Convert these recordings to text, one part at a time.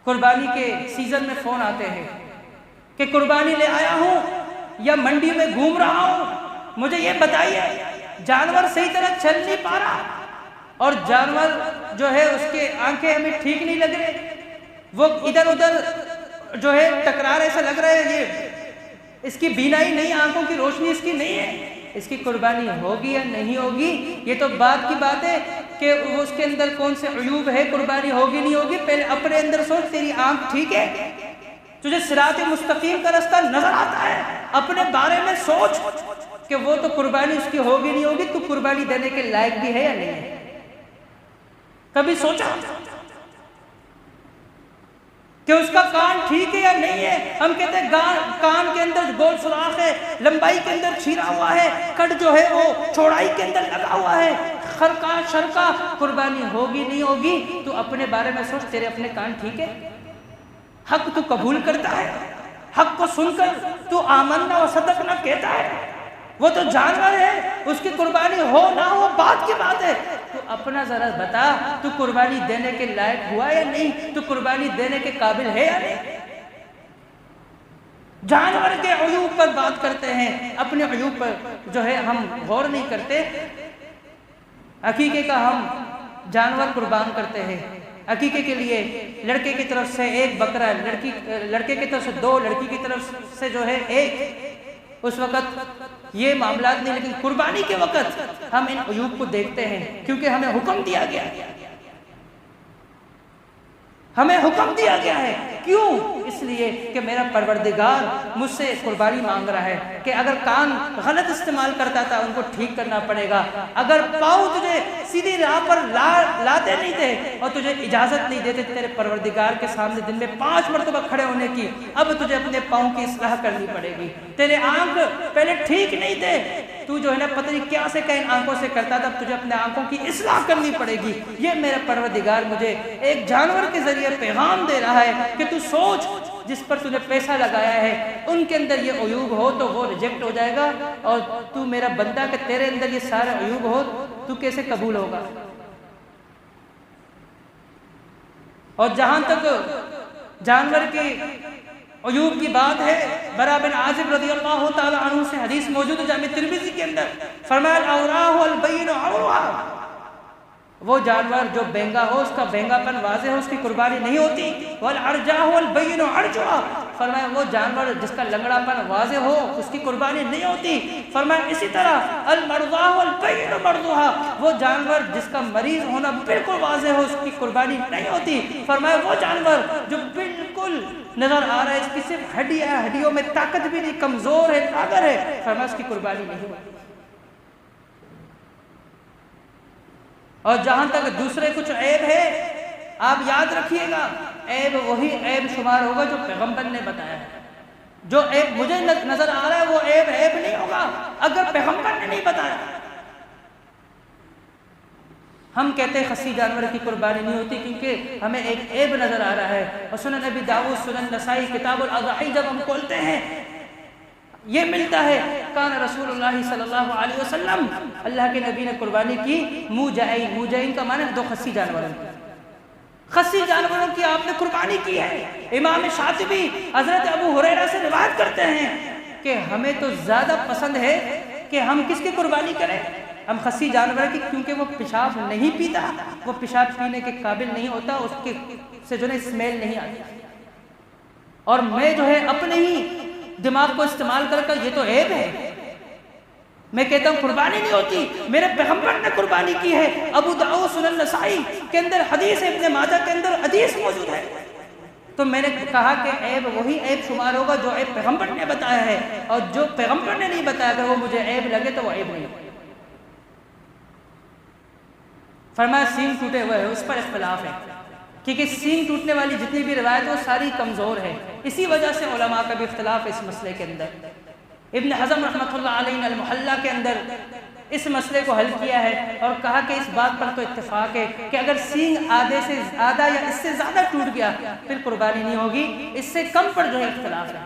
قربانی کے سیزن میں فون آتے ہیں کہ قربانی لے آیا ہوں یا منڈی میں گھوم رہا ہوں، مجھے یہ بتائیے جانور صحیح طرح چل نہیں پا رہا، اور جانور جو ہے اس کے آنکھیں ہمیں ٹھیک نہیں لگ رہے، وہ ادھر ادھر جو ہے ٹکرار ایسا لگ رہا ہے، یہ اس کی بینائی نہیں، آنکھوں کی روشنی اس کی نہیں ہے، اس کی قربانی ہوگی یا نہیں ہوگی یہ تو بات کی بات ہے کہ اس کے اندر کون سے عیوب ہے، قربانی ہوگی نہیں ہوگی۔ پہلے اپنے اندر سوچ، تیری آنکھ ٹھیک ہے؟ تجھے صراط مستقیم کا رستہ نظر آتا ہے؟ اپنے بارے میں سوچ کہ وہ تو قربانی اس کی ہوگی نہیں ہوگی، تو قربانی دینے کے لائق بھی ہے یا نہیں ہے؟ کبھی سوچا کہ اس کا کان ٹھیک ہے یا نہیں ہے؟ ہم کہتے ہیں کان کے اندر گول سوراخ ہے، لمبائی کے اندر چھیرا ہوا ہے، کٹ جو ہے وہ چوڑائی کے اندر لگا ہوا ہے، خرقہ شرقہ، قربانی ہوگی نہیں ہوگی؟ تو اپنے بارے میں سوچ، تیرے اپنے کان ٹھیک ہے؟ حق تو قبول کرتا ہے، حق کو سن کر تو آمنا و صدقنا کہتا ہے، وہ تو جانور ہے، اس کی قربانی ہو نہ ہو بات کی بات ہے، تو اپنا ذرا بتا، تو قربانی دینے کے لائق ہوا یا نہیں؟ تو قربانی دینے کے قابل ہے یا نہیں؟ جانور کے عیوب پر بات کرتے ہیں، اپنے عیوب پر جو ہے ہم غور نہیں کرتے۔ عقیقے کا ہم جانور قربان کرتے ہیں، عقیقے کے لیے لڑکے کی طرف سے ایک بکرا، لڑکے کی طرف سے دو، لڑکی کی طرف سے جو ہے ایک، اس وقت یہ معاملات نہیں، لیکن قربانی کے وقت ہم ان عیوب کو دیکھتے ہیں، کیونکہ ہمیں حکم دیا گیا ہے، ہمیں حکم دیا گیا ہے۔ کیوں؟ اس لیے کہ میرا پروردگار مجھ سے قربانی مانگ رہا ہے کہ اگر کان غلط استعمال کرتا تھا ان کو ٹھیک کرنا پڑے گا، اگر پاؤں تجھے سیدھی راہ پر لاتے نہیں تھے اور تجھے اجازت نہیں دیتے تیرے پروردگار کے سامنے دن میں 5 مرتبہ کھڑے ہونے کی، اب تجھے اپنے پاؤں کی اصلاح کرنی پڑے گی۔ تیرے آنکھ پہلے ٹھیک نہیں تھے، تو جو ہے نا پتہ نہیں کیا سے کہیں آنکھوں سے کرتا تھا، اب تجھے اپنے آنکھوں کی اصلاح کرنی پڑے گی۔ یہ میرا پروردگار مجھے ایک جانور کے ذریعے پیغام دے رہا ہے کہ تو سوچ، جس پر تجھے پیسہ لگایا ہے ان کے اندر یہ عیوب ہو تو وہ ریجیکٹ ہو جائے گا، اور تو میرا بندہ کہ تیرے اندر یہ سارے عیوب ہو تو کیسے قبول ہوگا؟ اور جہاں تک جانور کے عیوب کی بات ہے، برا بن عازب رضی اللہ تعالی عنہ سے حدیث موجود ہے جامع ترمذی کے اندر، فرمایا الاوراہ البین عورها، وہ جانور جو بینگا ہو، اس کا بینگا پن واضح ہو، اس کی قربانی نہیں ہوتی۔ والعرجاہ البین عرجها، فرمایا وہ جانور جس کا لنگڑا پن واضح ہو اس کی قربانی نہیں ہوتی۔ فرمایا اسی طرح المرضاہ البین مرضوها، وہ جانور جس کا مریض ہونا بالکل واضح ہو اس کی قربانی نہیں ہوتی۔ فرمایا وہ جانور جو بالکل نظر آ رہا ہے اس کی صرف ہڈیوں میں طاقت بھی نہیں، کمزور ہے، لاغر ہے، فرمایا اس کی قربانی نہیں ہوتی۔ اور جہاں تک دوسرے کچھ عیب ہے، آپ یاد رکھیے گا، عیب وہی عیب شمار ہوگا جو پیغمبر نے بتایا ہے۔ جو عیب مجھے نظر آ رہا ہے وہ عیب نہیں ہوگا اگر پیغمبر نے نہیں بتایا۔ ہم کہتے ہیں خصی جانور کی قربانی نہیں ہوتی کیونکہ ہمیں ایک عیب نظر آ رہا ہے، اور سنن ابی داؤد، سنن نسائی، کتاب الاضحی جب ہم کھولتے ہیں یہ ملتا ہے کان رسول اللہ صلی اللہ علیہ وسلم، اللہ کے نبی نے قربانی کی موجعین، موجعین کا معنی 2 خصی جانوروں کی، خصی جانوروں کی آپ نے قربانی کی ہے۔ امام شاطبی حضرت ابو ہریرہ سے روایت کرتے ہیں کہ ہمیں تو زیادہ پسند ہے کہ ہم کس کی قربانی کریں؟ ہم خصی جانور کی، کیونکہ وہ پیشاب نہیں پیتا، وہ پیشاب پینے کے قابل نہیں ہوتا، اس کے سے جو ہے اسمیل نہیں آتی، اور میں جو ہے اپنے ہی دماغ کو استعمال کر کر یہ تو عیب ہے، میں کہتا ہوں قربانی نہیں ہوتی، میرے پیغمبر نے قربانی کی ہے۔ ابو داؤد سنن نسائی کے اندر حدیث ہے، ابن ماجہ کے اندر حدیث موجود ہے، تو میں نے کہا کہ عیب وہی عیب شمار ہوگا جو عیب پیغمبر نے بتایا ہے، اور جو پیغمبر نے نہیں بتایا اگر وہ مجھے عیب لگے تو وہ عیب نہیں ہوگا۔ فرمایا سینگ ٹوٹے ہوئے ہے، اس پر اختلاف ہے، کیونکہ سینگ ٹوٹنے والی جتنی بھی روایت وہ ساری کمزور ہے، اسی وجہ سے علماء کا بھی اختلاف ہے اس مسئلے کے اندر۔ ابن حزم رحمۃ اللہ علیہ نے المحلہ کے اندر اس مسئلے کو حل کیا ہے اور کہا کہ اس بات پر تو اتفاق ہے کہ اگر سینگ آدھا یا اس سے زیادہ ٹوٹ گیا پھر قربانی نہیں ہوگی، اس سے کم پر جو ہے اختلاف ہے،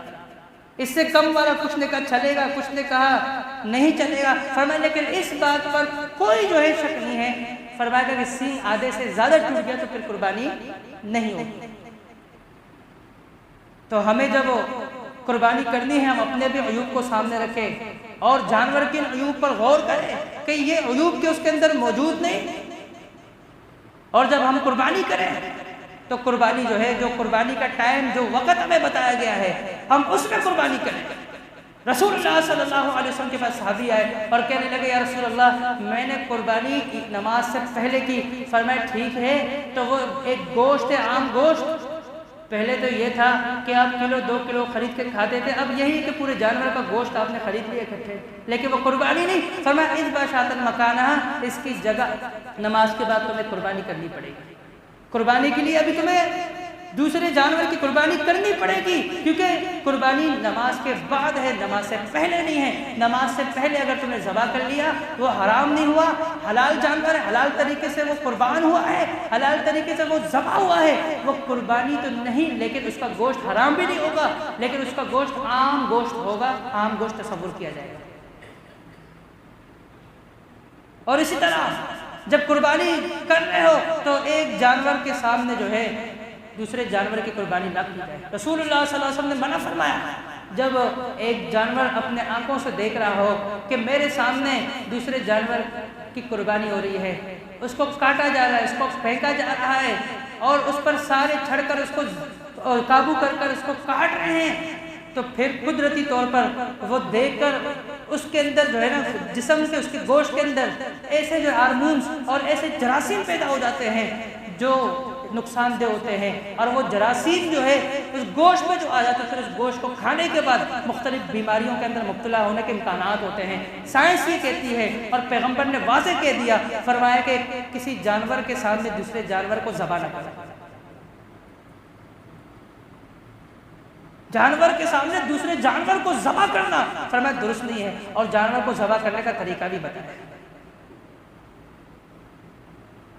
اس سے کم والا کچھ نے کہا چلے گا، کچھ نے کہا نہیں چلے گا۔ فرمایا لیکن اس بات پر کوئی جو ہے شک نہیں ہے، فرمایا کہ اگر سینگ آدھے سے زیادہ ٹوٹ گیا تو پھر قربانی نہیں ہوگی۔ فرمایا کہ سینگ آدھے سے زیادہ ٹوٹ گیا تو پھر قربانی نہیں ہوگی۔ فرمایا کہ سینگ آدھے سے زیادہ ٹوٹ گیا تو پھر قربانی نہیں ہوگی۔ فرمایا کہ سینگ آدھے سے زیادہ ٹوٹ گیا تو پھر قربانی نہیں ہوگی۔ تو ہمیں جب قربانی کرنی ہے ہم اپنے بھی عیوب کو سامنے رکھیں اور جانور کے عیوب پر غور کریں کہ یہ عیوب کے اس کے اندر موجود نہیں، اور جب ہم قربانی کریں تو قربانی جو ہے، جو قربانی کا ٹائم، جو وقت ہمیں بتایا گیا ہے، ہم اس میں قربانی کریں۔ رسول اللہ صلی اللہ علیہ وسلم کے پاس صحابی آئے اور کہنے لگے یا رسول اللہ میں نے قربانی نماز سے پہلے کی۔ فرمایا ٹھیک ہے، تو وہ ایک گوشت ہے، عام گوشت، پہلے تو یہ تھا کہ آپ کلو 2 کلو خرید کے کھاتے تھے، اب یہی کہ پورے جانور کا گوشت آپ نے خرید لیا اکٹھے، لیکن وہ قربانی نہیں۔ فرمایا اس باشاتن مکانہ، اس کی جگہ نماز کے بعد تمہیں قربانی کرنی پڑے گی۔ قربانی کے لیے ابھی تمہیں دوسرے جانور کی قربانی کرنی پڑے گی، کیونکہ قربانی نماز کے بعد ہے، نماز سے پہلے نہیں ہے۔ نماز سے پہلے اگر تم نے ذبح کر لیا وہ حرام نہیں ہوا، حلال جانور ہے، حلال طریقے سے وہ قربان ہوا ہے، حلال طریقے سے وہ ذبح ہوا ہے، وہ قربانی تو نہیں، لیکن اس کا گوشت حرام بھی نہیں ہوگا، لیکن اس کا گوشت عام گوشت ہوگا، عام گوشت تصور کیا جائے گا۔ اور اسی طرح جب قربانی کر رہے ہو تو ایک جانور کے سامنے جو ہے دوسرے جانور کی قربانی نہ کی جائے۔ رسول اللہ صلی اللہ علیہ وسلم نے منع فرمایا، جب ایک جانور اپنے آنکھوں سے دیکھ رہا ہو کہ میرے سامنے دوسرے جانور کی قربانی ہو رہی ہے، اس کو کاٹا جا رہا ہے، اس کو پھینکا جا رہا ہے اور اس پر سارے چھڑ کر اس کو قابو کر کر اس کو کاٹ رہے ہیں، تو پھر قدرتی طور پر وہ دیکھ کر اس کے اندر جو ہے نا جسم سے، اس کے گوشت کے اندر ایسے جو ہارمونز اور ایسے جراثیم پیدا ہو جاتے ہیں جو نقصان دہ ہوتے ہیں، اور وہ جراثیم جو ہے اس گوشت میں جو آ جاتے ہیں، پھر اس گوشت کو کھانے کے بعد مختلف بیماریوں کے اندر مبتلا ہونے کے امکانات ہوتے ہیں۔ سائنس یہ کہتی ہے اور پیغمبر نے واضح کہہ دیا، فرمایا کہ کسی جانور کے سامنے دوسرے جانور کو ذبح نہ کرنا۔ جانور کے سامنے دوسرے جانور کو ذبح کرنا فرمایا درست نہیں ہے، اور جانور کو ذبح کرنے کا طریقہ بھی بتایا۔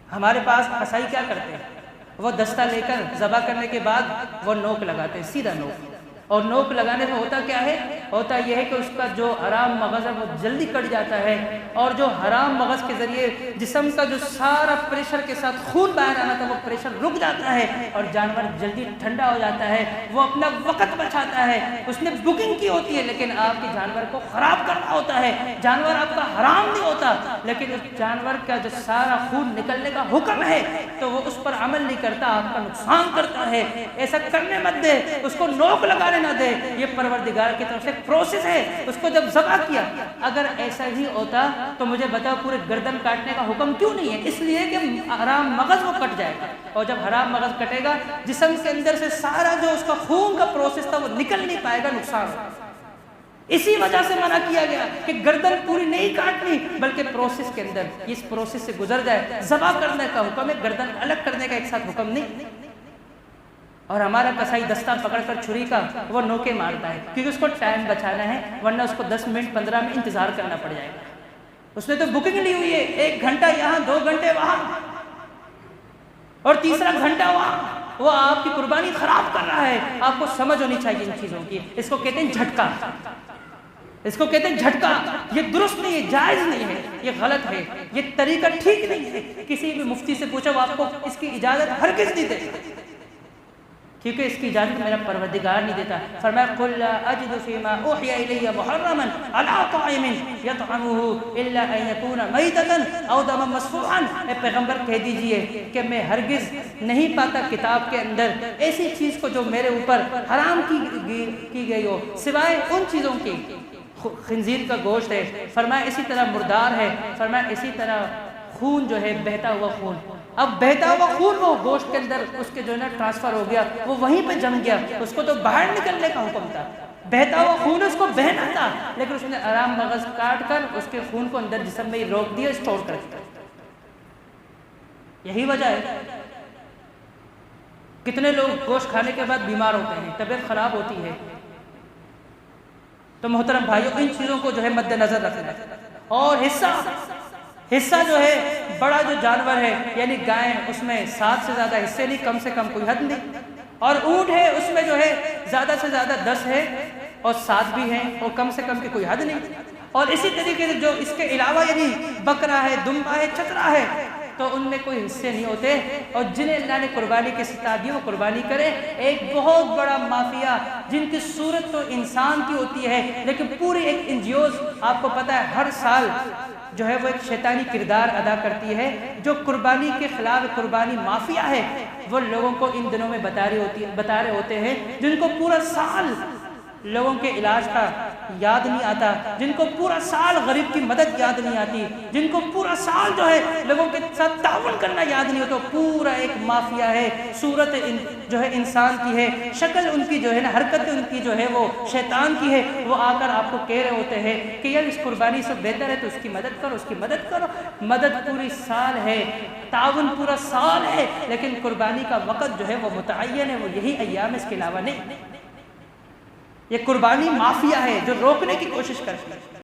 ہمارے پاس قصائی کیا کرتے ہیں، وہ دستہ لے کر ذبح کرنے کے بعد وہ نوک لگاتے ہیں، سیدھا نوک، اور نوک لگانے میں ہوتا کیا ہے، ہوتا یہ ہے کہ اس کا جو حرام مغز ہے وہ جلدی کٹ جاتا ہے، اور جو حرام مغز کے ذریعے جسم کا جو سارا پریشر کے ساتھ خون باہر آنا تھا وہ پریشر رک جاتا ہے اور جانور جلدی ٹھنڈا ہو جاتا ہے، وہ اپنا وقت بچاتا ہے۔ اس نے بکنگ کی ہوتی ہے لیکن آپ کے جانور کو خراب کرنا ہوتا ہے، جانور آپ کا حرام نہیں ہوتا، لیکن اس جانور کا جو سارا خون نکلنے کا حکم ہے تو وہ اس پر عمل نہیں کرتا، آپ کا نقصان کرتا ہے۔ ایسا کرنے مت دے، اس کو نوک لگانے نہ دے، یہ پروردگار کی طرف سے پروسیس ہے۔ اس کو جب ذبح کیا، اگر ایسا ہی ہوتا تو مجھے بتاؤ پورے گردن کاٹنے کا حکم کیوں نہیں ہے؟ اس لیے کہ حرام مغز وہ کٹ جائے گا، اور جب حرام مغز کٹے گا جسم کے اندر سے سارا جو اس کا خون کا پروسیس تھا وہ نکل نہیں پائے گا، نقصان ہوگا۔ اسی وجہ سے منع کیا گیا کہ گردن پوری نہیں کاٹنی بلکہ پروسیس کے اندر اس پروسیس سے گزر جائے۔ ذبح کرنے کا حکم ہے، گردن الگ کرنے کا ایک ساتھ حکم نہیں۔ اور ہمارا قصائی دستہ پکڑ کر چھری کا وہ نوکے مارتا ہے کیونکہ اس کو ٹائم بچانا ہے، ورنہ اس کو 10 منٹ 15 منٹ انتظار کرنا پڑ جائے گا۔ اس نے تو بکنگ لی ہوئی ہے، 1 گھنٹہ یہاں، 2 گھنٹے وہاں، اور تیسرا گھنٹہ وہاں، وہ آپ کی قربانی خراب کر رہا ہے۔ آپ کو سمجھ ہونی چاہیے ان چیزوں کی۔ اس کو کہتے ہیں جھٹکا، اس کو کہتے ہیں جھٹکا۔ یہ درست نہیں ہے، جائز نہیں ہے، یہ غلط ہے، یہ طریقہ ٹھیک نہیں ہے۔ کسی بھی مفتی سے پوچھو، آپ کو اس کی اجازت ہرگز نہیں دے، کیونکہ اس کی اجازت میرا پروردگار نہیں دیتا۔ فرمایا قُلْ لَا أَجِدُ فِي مَا أُوحِيَ إِلَيَّ مُحَرَّمًا عَلَىٰ طَاعِمٍ يَطْعَمُهُ إِلَّا أَن يَكُونَ مَيْتَةً أَوْ دَمًا مَسْفُوحًا۔ اے پیغمبر کہہ دیجئے کہ میں ہرگز نہیں پاتا کتاب کے اندر ایسی چیز کو جو میرے اوپر حرام کی گئی ہو سوائے ان چیزوں کی، خنزیر کا گوشت ہے، فرمایا اسی طرح مردار ہے، فرمایا اسی طرح خون جو ہے بہتا ہوا خون۔ اب بہتا ہوا خون وہ گوشت کے اندر اس کے جو ہے نا ٹرانسفر ہو گیا، وہ وہیں پہ جم گیا، اس کو تو باہر نکلنے کا حکم تھا، بہتا ہوا خون اس کو بہنا تھا، لیکن اس نے حرام مغز کاٹ کر اس کے خون کو اندر جسم میں روک دیا، اسٹور کر دیا۔ یہی وجہ ہے کتنے لوگ گوشت کھانے کے بعد بیمار ہوتے ہیں، طبیعت خراب ہوتی ہے۔ تو محترم بھائیوں، ان چیزوں کو جو ہے مد نظر رکھنا۔ اور حصہ جو ہے بڑا جو جانور ہے یعنی گائے، اس میں 7 سے زیادہ حصے نہیں، کم سے کم کوئی حد نہیں، اور اونٹ ہے اس میں جو ہے زیادہ سے زیادہ 10 ہے اور 7 بھی ہیں، اور کم سے کم کی کوئی حد نہیں۔ اور اسی طریقے سے جو اس کے علاوہ یعنی بکرا ہے، دمبا ہے، چترا ہے، تو ان میں کوئی حصے نہیں ہوتے، اور جنہیں اللہ نے قربانی کی ستا دی وہ قربانی کرے۔ ایک بہت بڑا مافیا جن کی صورت تو انسان کی ہوتی ہے لیکن پوری ایک انجیوز آپ کو پتہ ہے ہر سال جو ہے وہ ایک شیطانی کردار ادا کرتی ہے، جو قربانی کے خلاف قربانی مافیا ہے، وہ لوگوں کو ان دنوں میں بتا رہے ہوتے ہیں، جن کو پورا سال لوگوں کے علاج کا یاد نہیں آتا، جن کو پورا سال غریب کی مدد یاد نہیں آتی، جن کو پورا سال جو ہے لوگوں کے ساتھ تعاون کرنا یاد نہیں ہوتا، پورا ایک مافیا ہے، صورت جو ہے انسان کی ہے، شکل ان کی جو ہے نا، حرکتیں ان کی جو ہے وہ شیطان کی ہے۔ وہ آ کر آپ کو کہہ رہے ہوتے ہیں کہ یار اس قربانی سے بہتر ہے تو اس کی مدد کرو، اس کی مدد کرو۔ مدد پوری سال ہے، تعاون پورا سال ہے، لیکن قربانی کا وقت جو ہے وہ متعین ہے، وہ یہی ایام، اس کے علاوہ نہیں۔ یہ قربانی مافیا ہے جو روکنے کی کوشش کرتی ہے۔